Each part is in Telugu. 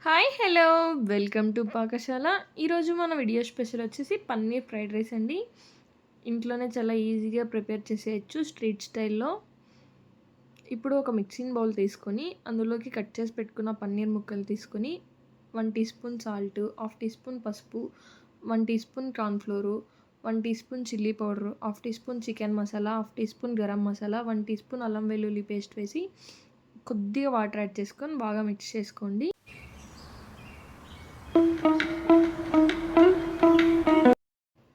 Hi hello welcome to పాకశాల. ఈరోజు మన వీడియో స్పెషల్ వచ్చేసి పన్నీర్ ఫ్రైడ్ రైస్ అండి. ఇంట్లోనే చాలా ఈజీగా ప్రిపేర్ చేసేయచ్చు స్ట్రీట్ స్టైల్లో. ఇప్పుడు ఒక మిక్సింగ్ బౌల్ తీసుకొని అందులోకి కట్ చేసి పెట్టుకున్న పన్నీర్ ముక్కలు తీసుకొని 1 teaspoon salt, half teaspoon పసుపు, 1 teaspoon cornflour, 1 teaspoon chilli powder, half teaspoon chicken masala, half teaspoon garam masala, 1 teaspoon అల్లం వెల్లుల్లి పేస్ట్ వేసి కొద్దిగా వాటర్ యాడ్ చేసుకొని బాగా మిక్స్ చేసుకోండి.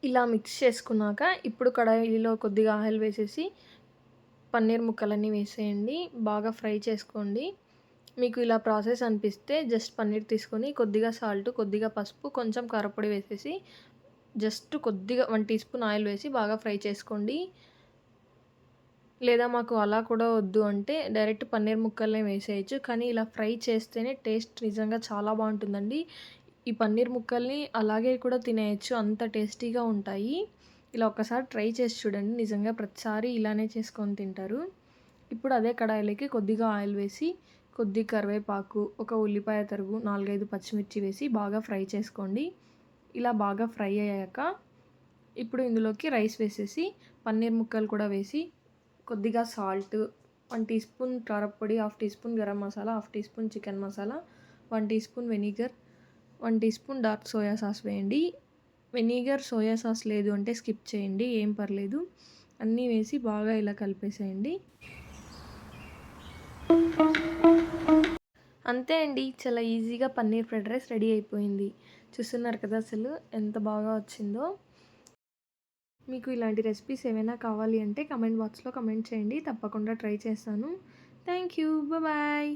ఇలా మిక్స్ చేసుకున్నాక ఇప్పుడు కడాయిలో కొద్దిగా ఆయిల్ వేసేసి పన్నీర్ ముక్కలన్నీ వేసేయండి. బాగా ఫ్రై చేసుకోండి. మీకు ఇలా ప్రాసెస్ అనిపిస్తే జస్ట్ పన్నీర్ తీసుకొని కొద్దిగా సాల్ట్, కొద్దిగా పసుపు, కొంచెం కారపొడి వేసేసి జస్ట్ కొద్దిగా 1 టీ స్పూన్ ఆయిల్ వేసి బాగా ఫ్రై చేసుకోండి. లేదా మాకు అలా కూడా వద్దు అంటే డైరెక్ట్ పన్నీర్ ముక్కల్నే వేసేయచ్చు. కానీ ఇలా ఫ్రై చేస్తేనే టేస్ట్ నిజంగా చాలా బాగుంటుందండి. ఈ పన్నీర్ ముక్కల్ని అలాగే కూడా తినేయచ్చు, అంత టేస్టీగా ఉంటాయి. ఇలా ఒక్కసారి ట్రై చేసి చూడండి. నిజంగా ప్రతిసారి ఇలానే చేసుకొని తింటారు. ఇప్పుడు అదే కడాయిలోకి కొద్దిగా ఆయిల్ వేసి కొద్దిగా కరివేపాకు, ఒక ఉల్లిపాయ తరుగు, 4, 5 పచ్చిమిర్చి వేసి బాగా ఫ్రై చేసుకోండి. ఇలా బాగా ఫ్రై అయ్యాక ఇప్పుడు ఇందులోకి రైస్ వేసేసి పన్నీర్ ముక్కలు కూడా వేసి కొద్దిగా సాల్ట్, 1 టీ స్పూన్ కారప్పొడి, half teaspoon garam masala, half teaspoon chicken masala, 1 teaspoon vinegar, 1 teaspoon dark soya sauce వేయండి. వెనిగర్, సోయా సాస్ లేదు అంటే స్కిప్ చేయండి, ఏం పర్లేదు. అన్నీ వేసి బాగా ఇలా కలిపేసేయండి. అంతే అండి, చాలా ఈజీగా పన్నీర్ ఫ్రైడ్ రైస్ రెడీ అయిపోయింది. చూస్తున్నారు కదా అసలు ఎంత బాగా వచ్చిందో. మీకు ఇలాంటి రెసిపీస్ ఏమైనా కావాలి అంటే కమెంట్ బాక్స్లో కమెంట్ చేయండి. తప్పకుండా ట్రై చేస్తాను. Thank you. బాయ్.